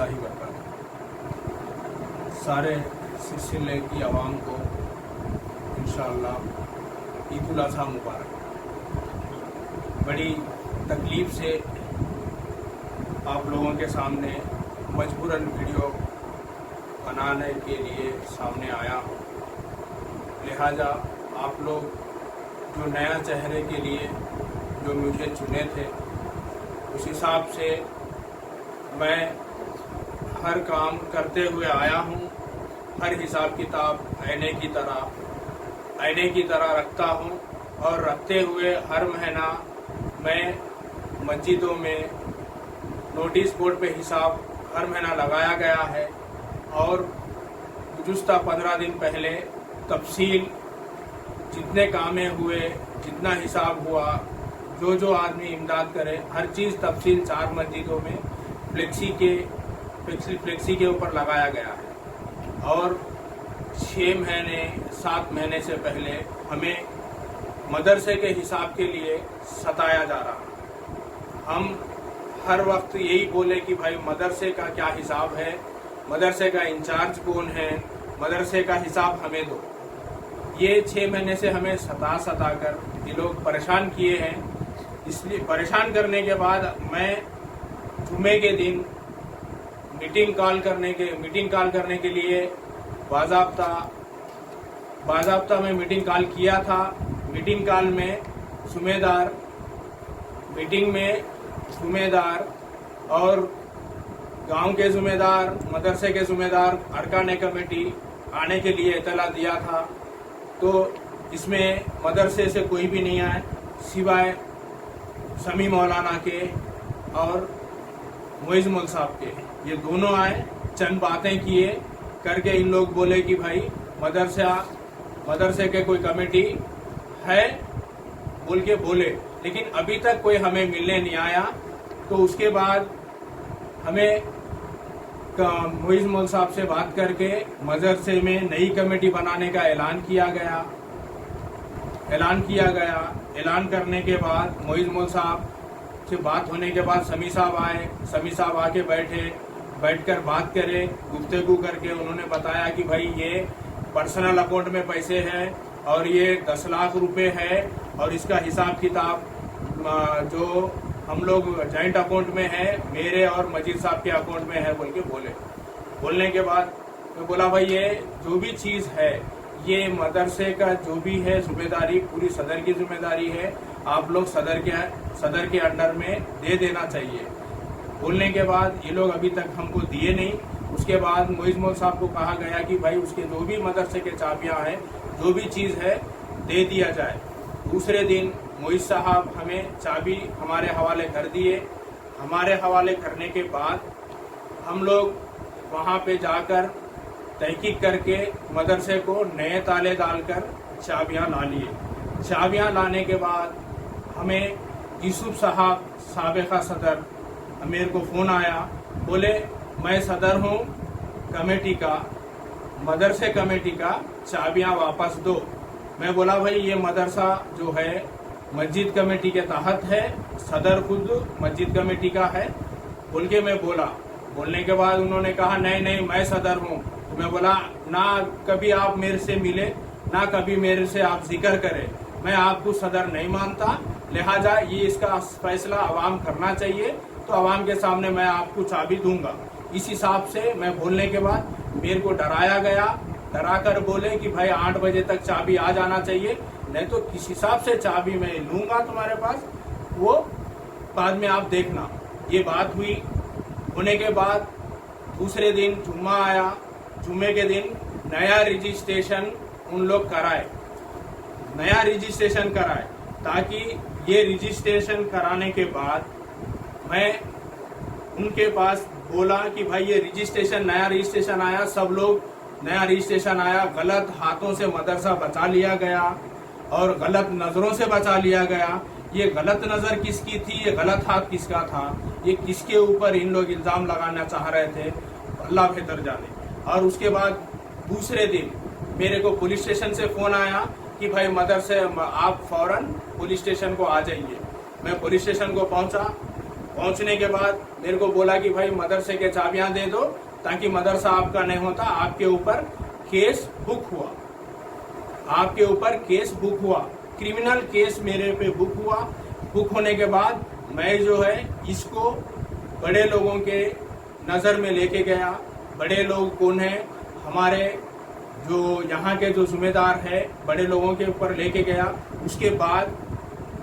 रहमतुल्लाहि व बरकातुहू। सारे सिलसिले की आवाम को इंशाअल्लाह ईद उल अज़हा मुबारक। बड़ी तकलीफ़ से आप लोगों के सामने मजबूरन वीडियो बनाने के लिए सामने आया हूँ। लिहाजा आप लोग जो नया चेहरे के लिए जो मुझे चुने थे, उस हिसाब से मैं हर काम करते हुए आया हूँ। हर हिसाब किताब आईने की तरह रखता हूँ और रखते हुए हर महीना मैं मस्जिदों में नोटिस बोर्ड पे हिसाब हर महीना लगाया गया है और गुज़िश्ता 15 दिन पहले तफसील जितने कामें हुए, जितना हिसाब हुआ, जो आदमी इमदाद करे, हर चीज़ तफसील 4 मस्जिदों में फ्लेक्सी के ऊपर लगाया गया है। और 6 महीने 7 महीने से पहले हमें मदरसे के हिसाब के लिए सताया जा रहा है। हम हर वक्त यही बोले कि भाई मदरसे का क्या हिसाब है, मदरसे का इंचार्ज कौन है, मदरसे का हिसाब हमें दो। ये 6 महीने से हमें सता कर ये लोग परेशान किए हैं। इसलिए परेशान करने के बाद मैं जुमे के दिन मीटिंग कॉल करने के लिए बाज़ाब्ता में मीटिंग कॉल किया था। मीटिंग कॉल में ज़िम्मेदार और गांव के ज़िम्मेदार, मदरसे के ज़िम्मेदार, अरकान कमेटी आने के लिए इतला दिया था। तो इसमें मदरसे से कोई भी नहीं आए सिवाय समी मौलाना के और मोइज़ मौल साहब के। ये दोनों आए, चंद बातें किए करके इन लोग बोले कि भाई मदरसे के कोई कमेटी है बोल के बोले, लेकिन अभी तक कोई हमें मिलने नहीं आया। तो उसके बाद हमें मोइज़ मौल साहब से बात करके मदरसे में नई कमेटी बनाने का ऐलान किया गया। ऐलान करने के बाद मोइज़ मौल साहब से बात होने के बाद समी साहब आके बैठकर बात करे, गुफ्तगू करके उन्होंने बताया कि भाई ये पर्सनल अकाउंट में पैसे हैं और ये 10 लाख रुपए है और इसका हिसाब किताब जो हम लोग जॉइंट अकाउंट में है, मेरे और मजीद साहब के अकाउंट में है बोल के बोलने के बाद मैं बोला भाई ये जो भी चीज़ है, ये मदरसे का जो भी है जिम्मेदारी पूरी सदर की जिम्मेदारी है। आप लोग सदर के अंडर में दे देना चाहिए। बोलने के बाद ये लोग अभी तक हमको दिए नहीं। उसके बाद मोइज़ मौल साहब को कहा गया कि भाई उसके जो भी मदरसे के चाबियां हैं, जो भी चीज़ है दे दिया जाए। दूसरे दिन मोइज़ साहब हमें चाबी हमारे हवाले कर दिए। हमारे हवाले करने के बाद हम लोग वहाँ पे जाकर तहकीक करके मदरसे को नए ताले डालकर चाबियाँ ला लिए। चाबियाँ लाने के बाद हमें यूसुफ साहब साबिक़ा सदर मेरे को फ़ोन आया, बोले मैं सदर हूँ कमेटी का, मदरसे कमेटी का चाबियाँ वापस दो। मैं बोला भाई ये मदरसा जो है मस्जिद कमेटी के तहत है, सदर खुद मस्जिद कमेटी का है बोल के मैं बोला। बोलने के बाद उन्होंने कहा नहीं मैं सदर हूँ। तो मैं बोला ना कभी आप मेरे से मिले, ना कभी मेरे से आप जिक्र करें, मैं आपको सदर नहीं मानता, लिहाजा ये इसका फैसला आवाम करना चाहिए, तो आवाम के सामने मैं आपको चाबी दूंगा। इस हिसाब से मैं बोलने के बाद मेरे को डराया गया, डरा कर बोले कि भाई 8 बजे तक चाबी आ जाना चाहिए, नहीं तो किस हिसाब से चाबी मैं लूंगा तुम्हारे पास, वो बाद में आप देखना। ये बात हुई। होने के बाद दूसरे दिन जुम्मा आया। जुम्मे के दिन नया रजिस्ट्रेशन उन लोग कराए, ताकि ये रजिस्ट्रेशन कराने के बाद मैं उनके पास बोला कि भाई ये नया रजिस्ट्रेशन आया, सब लोग नया रजिस्ट्रेशन आया, गलत हाथों से मदरसा बचा लिया गया और गलत नज़रों से बचा लिया गया। ये गलत नज़र किसकी थी, ये गलत हाथ किसका था, ये किसके ऊपर इन लोग इल्ज़ाम लगाना चाह रहे थे, अल्लाह बेहतर जाने। और उसके बाद दूसरे दिन मेरे को पुलिस स्टेशन से फ़ोन आया कि भाई मदरसे आप फौरन पुलिस स्टेशन को आ जाइए। मैं पुलिस स्टेशन को पहुंचने के बाद मेरे को बोला कि भाई मदरसे के चाबियां दे दो ताकि मदरसा आपका नहीं होता, आपके ऊपर केस बुक हुआ, आपके ऊपर केस बुक हुआ, क्रिमिनल केस मेरे पे बुक हुआ। बुक होने के बाद मैं जो है इसको बड़े लोगों के नज़र में लेके गया। बड़े लोग कौन है, हमारे जो यहाँ के जो जिम्मेदार है, बड़े लोगों के ऊपर लेके गया। उसके बाद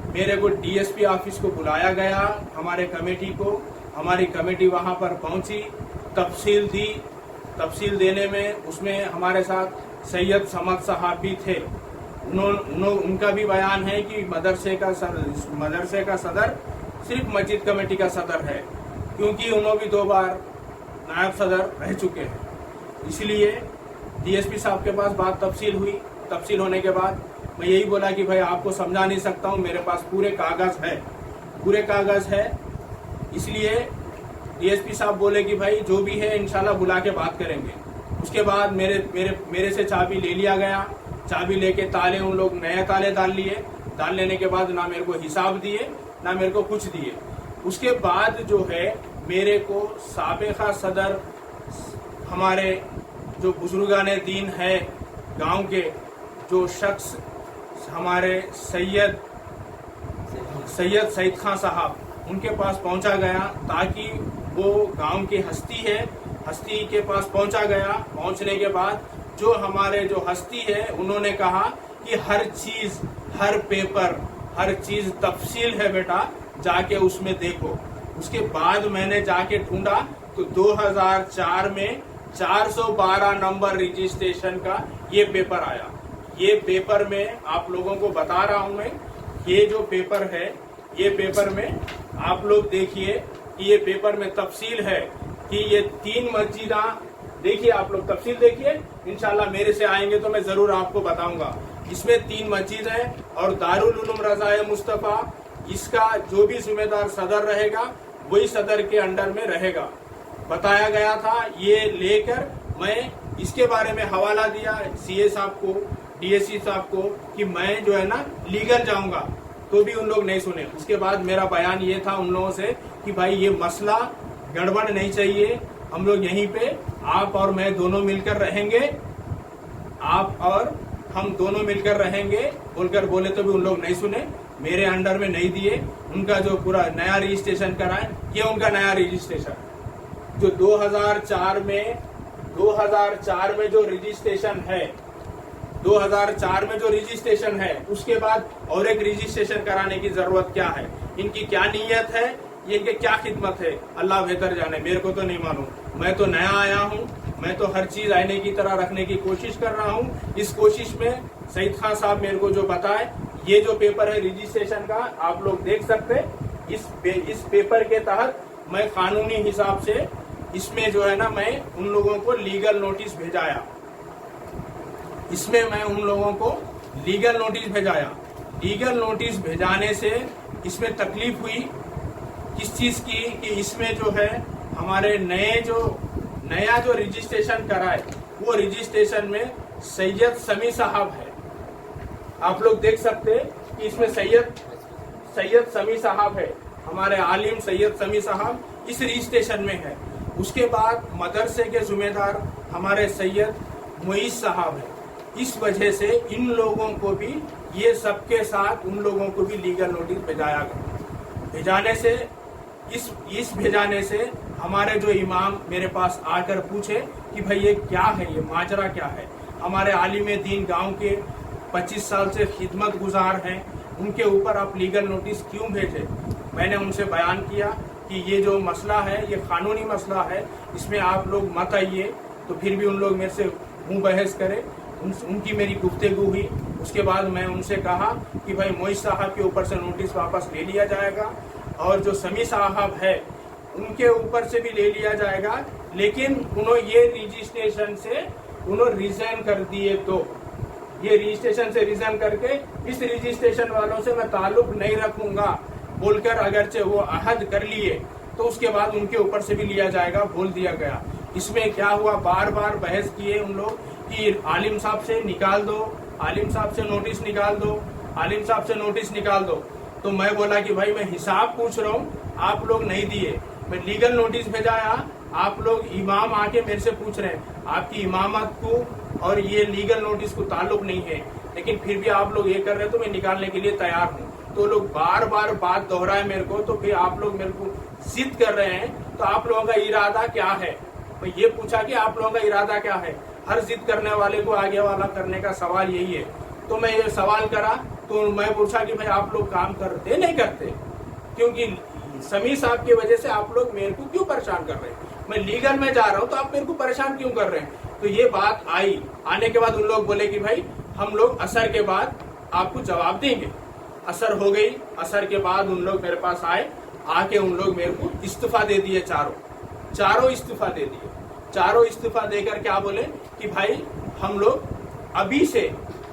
मेरे को डीएसपी ऑफिस को बुलाया गया, हमारे कमेटी को। हमारी कमेटी वहाँ पर पहुँची, तफसील दी। तफसील देने में उसमें हमारे साथ सैयद समद साहब भी थे। उनका भी बयान है कि मदरसे का सदर सिर्फ मस्जिद कमेटी का सदर है, क्योंकि उन्होंने भी 2 बार नायब सदर रह चुके हैं। इसलिए डीएसपी साहब के पास बात तफसील हुई। तफसील होने के बाद मैं यही बोला कि भाई आपको समझा नहीं सकता हूँ, मेरे पास पूरे कागज है। इसलिए डीएसपी साहब बोले कि भाई जो भी है इंशाल्लाह बुला के बात करेंगे। उसके बाद मेरे से चाबी ले लिया गया। चाबी लेके ताले उन लोग नए ताले डाल लिए। डाल लेने के बाद ना मेरे को हिसाब दिए ना मेरे को कुछ दिए। उसके बाद जो है मेरे को साबिका सदर, हमारे जो बुजुर्गाने दीन है गांव के, जो शख्स हमारे सैयद सईद खान साहब, उनके पास पहुंचा गया ताकि वो गांव की हस्ती के पास पहुंचा गया। पहुंचने के बाद जो हमारे जो हस्ती है उन्होंने कहा कि हर चीज, हर पेपर, हर चीज तफसील है बेटा, जाके उसमें देखो। उसके बाद मैंने जाके ढूंढा तो 2004 में 412 नंबर रजिस्ट्रेशन का ये पेपर आया। ये पेपर में आप लोगों को बता रहा हूं मैं, ये जो पेपर है, ये पेपर में आप लोग देखिए कि ये पेपर में तफसील है कि ये 3 मस्जिदा, देखिए आप लोग तफसील देखिए, इंशाल्लाह मेरे से आएंगे तो मैं जरूर आपको बताऊंगा। इसमें 3 मस्जिद है और दारुल उलूम रज़ाए मुस्तफा, इसका जो भी जिम्मेदार सदर रहेगा वही सदर के अंडर में रहेगा। बताया गया था। ये लेकर मैं इसके बारे में हवाला दिया सीए साहब को, डीएससी साहब को कि मैं जो है ना लीगल जाऊंगा, तो भी उन लोग नहीं सुने। उसके बाद मेरा बयान ये था उन लोगों से कि भाई ये मसला गड़बड़ नहीं चाहिए, हम लोग यहीं पे आप और मैं दोनों मिलकर रहेंगे, आप और हम दोनों मिलकर रहेंगे बोलकर बोले, तो भी उन लोग नहीं सुने, मेरे अंडर में नहीं दिए। उनका जो पूरा नया रजिस्ट्रेशन कराए, ये उनका नया रजिस्ट्रेशन जो 2004 में जो रजिस्ट्रेशन है, 2004 में जो रजिस्ट्रेशन है, उसके बाद और एक रजिस्ट्रेशन कराने की जरूरत क्या है, इनकी क्या नीयत है, ये इनके क्या खिदमत है, अल्लाह बेहतर जाने, मेरे को तो नहीं मालूम। मैं तो नया आया हूँ, मैं तो हर चीज आईने की तरह रखने की कोशिश कर रहा हूँ। इस कोशिश में सईद खान साहब मेरे को जो बताए, ये जो पेपर है रजिस्ट्रेशन का, आप लोग देख सकते, इस पेपर के तहत मैं कानूनी हिसाब से इसमें जो है ना मैं उन लोगों को लीगल नोटिस भेजाया। इसमें मैं उन लोगों को लीगल नोटिस भेजाया। लीगल नोटिस भेजाने से इसमें तकलीफ हुई किस चीज की कि इसमें जो है हमारे नया जो रजिस्ट्रेशन कराए, वो रजिस्ट्रेशन में सैयद समी साहब है। आप लोग देख सकते हैं कि इसमें सैयद समी साहब है, हमारे आलिम सैयद समी साहब इस रजिस्ट्रेशन में है। उसके बाद मदरसे के जिम्मेदार हमारे सैयद मुईज साहब है। इस वजह से इन लोगों को भी, ये सबके साथ उन लोगों को भी लीगल नोटिस भेजाया गया। भेजाने से हमारे जो इमाम मेरे पास आकर पूछे कि भाई ये क्या है, ये माजरा क्या है। हमारे आलिम दीन गांव के 25 साल से खिदमत गुजार हैं, उनके ऊपर आप लीगल नोटिस क्यों भेजे। मैंने उनसे बयान किया कि ये जो मसला है ये कानूनी मसला है, इसमें आप लोग मत आइए। तो फिर भी उन लोग मेरे से मुंह बहस करे, उनकी मेरी गुफ्तगू हुई। उसके बाद मैं उनसे कहा कि भाई मोइज साहब के ऊपर से नोटिस वापस ले लिया जाएगा और जो समी साहब है उनके ऊपर से भी ले लिया जाएगा, लेकिन उन्होंने ये रजिस्ट्रेशन से उन्होंने रिजाइन कर दिए। तो ये रजिस्ट्रेशन से रिजाइन करके इस रजिस्ट्रेशन वालों से मैं ताल्लुक नहीं रखूंगा बोलकर अगरचे वो अहद कर लिए, तो उसके बाद उनके ऊपर से भी लिया जाएगा बोल दिया गया। इसमें क्या हुआ, बार बार बहस किए उन लोग कि आलिम साहब से निकाल दो, आलिम साहब से नोटिस निकाल दो, आलिम साहब से नोटिस निकाल दो। तो मैं बोला कि भाई मैं हिसाब पूछ रहा हूँ, آپ لوگ نہیں دیے. میں لیگل نوٹس بھیجایا, آپ لوگ امام آ کے میرے سے پوچھ رہے ہیں, آپ کی امامت کو اور یہ لیگل نوٹس کو تعلق نہیں ہے, لیکن پھر بھی آپ لوگ یہ کر رہے ہیں تو میں نکالنے کے لیے تیار ہوں. تو لوگ بار بار بات دہرائے میرے کو, تو پھر آپ لوگ میرے کو ضد کر رہے ہیں. تو آپ لوگوں کا ارادہ کیا ہے؟ میں یہ پوچھا کہ آپ لوگوں کا ارادہ کیا ہے. ہر ضد کرنے والے کو آگے والا کرنے کا سوال یہی ہے. تو میں یہ سوال کرا تو میں پوچھا کہ بھائی آپ لوگ کام کرتے نہیں کرتے, کیونکہ سمیع صاحب کی وجہ سے آپ لوگ میرے کو کیوں پریشان کر رہے ہیں؟ میں لیگل میں جا رہا ہوں تو آپ میرے کو پریشان کیوں کر رہے ہیں؟ تو یہ بات آئی. آنے کے بعد ان لوگ بولے کہ بھائی ہم لوگ عصر کے بعد آپ کو جواب دیں گے. عصر ہو گئی, عصر کے بعد ان لوگ میرے پاس آئے, آ کے ان لوگ میرے کو استعفیٰ دے دیے. چاروں استعفیٰ دے دیے. چاروں استعفیٰ دے کر کیا بولے کہ بھائی ہم لوگ ابھی سے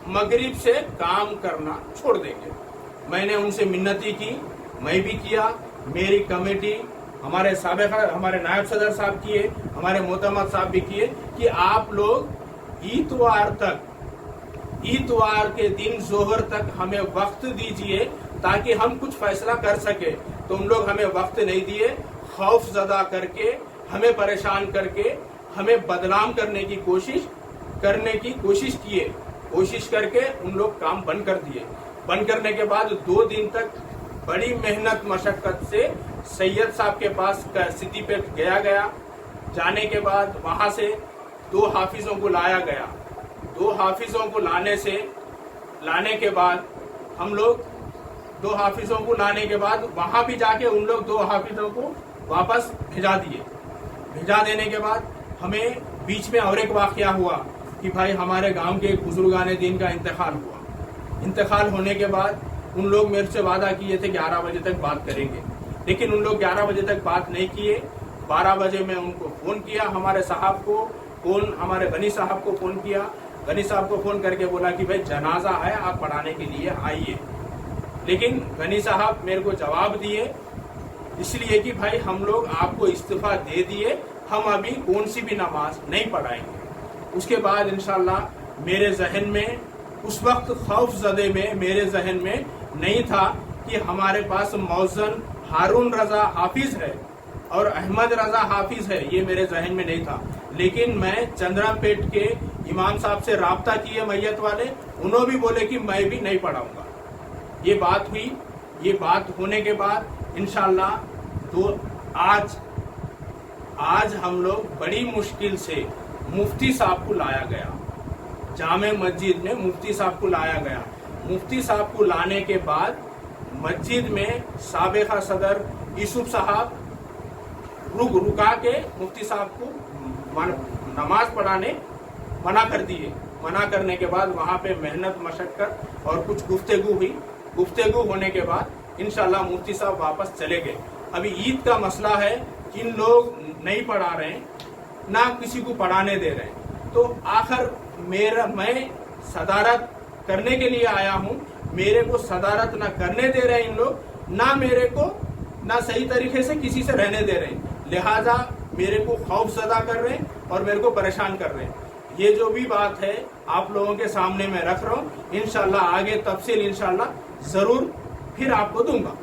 مغرب سے کام کرنا چھوڑ دیں گے. میں نے ان سے منتی کی, میں بھی کیا, میری کمیٹی, ہمارے سابق ہمارے نائب صدر صاحب کیے, ہمارے معتمد صاحب بھی کیے کہ آپ لوگ اتوار کے دن ظہر تک ہمیں وقت دیجئے تاکہ ہم کچھ فیصلہ کر سکے. تو ان لوگ ہمیں وقت نہیں دیے, خوف زدہ کر کے, ہمیں پریشان کر کے, ہمیں بدنام کرنے کی کوشش کیے. کوشش کر کے ان لوگ کام بند کر دیے. بند کرنے کے بعد 2 دن تک بڑی محنت مشقت سے سید صاحب کے پاس سدی پیٹ گیا. جانے کے بعد وہاں سے 2 حافظوں کو لایا گیا. 2 حافظوں کو لانے کے بعد ہم لوگ 2 حافظوں کو لانے کے بعد وہاں بھی جا کے ان لوگ 2 حافظوں کو واپس بھیجا دیے. بھیجا دینے کے بعد ہمیں بیچ میں اور ایک واقعہ ہوا کہ بھائی ہمارے گاؤں کے ایک بزرگان دین کا انتقال ہوا. انتقال ہونے کے بعد ان لوگ میرے سے وعدہ کیے تھے 11 بجے تک بات کریں گے, لیکن ان لوگ 11 بجے تک بات نہیں کیے. 12 بجے میں ان کو فون کیا, ہمارے صاحب کو ہمارے غنی صاحب کو فون کیا. غنی صاحب کو فون کر کے بولا کہ بھائی جنازہ ہے, آپ پڑھانے کے لیے آئیے. لیکن غنی صاحب میرے کو جواب دیے اس لیے کہ بھائی ہم لوگ آپ کو استعفیٰ دے دیے, ہم ابھی کون سی بھی نماز نہیں پڑھائیں گے. اس کے بعد انشاءاللہ میرے ذہن میں اس وقت خوف زدے میں میرے ذہن میں نہیں تھا کہ ہمارے پاس موزن ہارون رضا حافظ ہے اور احمد رضا حافظ ہے, یہ میرے ذہن میں نہیں تھا. لیکن میں چندرا پیٹ کے امام صاحب سے رابطہ کیے میت والے, انہوں بھی بولے کہ میں بھی نہیں پڑھاؤں گا. یہ بات ہوئی. یہ بات ہونے کے بعد انشاءاللہ تو آج ہم لوگ بڑی مشکل سے مفتی صاحب کو لایا گیا. جامع مسجد میں مفتی صاحب کو لایا گیا. مفتی صاحب کو لانے کے بعد مسجد میں سابقہ صدر یوسف صاحب رکا کے مفتی صاحب کو نماز پڑھانے منع کر دیے. منع کرنے کے بعد وہاں پہ محنت مشقت اور کچھ گفتگو ہوئی. گفتگو ہونے کے بعد انشاءاللہ مفتی صاحب واپس چلے گئے. ابھی عید کا مسئلہ ہے, ان لوگ نہیں پڑھا رہے ہیں, نہ کسی کو پڑھانے دے رہے ہیں. تو آخر میں صدارت کرنے کے لیے آیا ہوں, میرے کو صدارت نہ کرنے دے رہے ہیں ان لوگ, نہ میرے کو نہ صحیح طریقے سے کسی سے رہنے دے رہے ہیں. لہذا میرے کو خوف زدہ کر رہے ہیں اور میرے کو پریشان کر رہے ہیں. یہ جو بھی بات ہے آپ لوگوں کے سامنے میں رکھ رہا ہوں. انشاءاللہ آگے تفصیل انشاءاللہ ضرور پھر آپ کو دوں گا.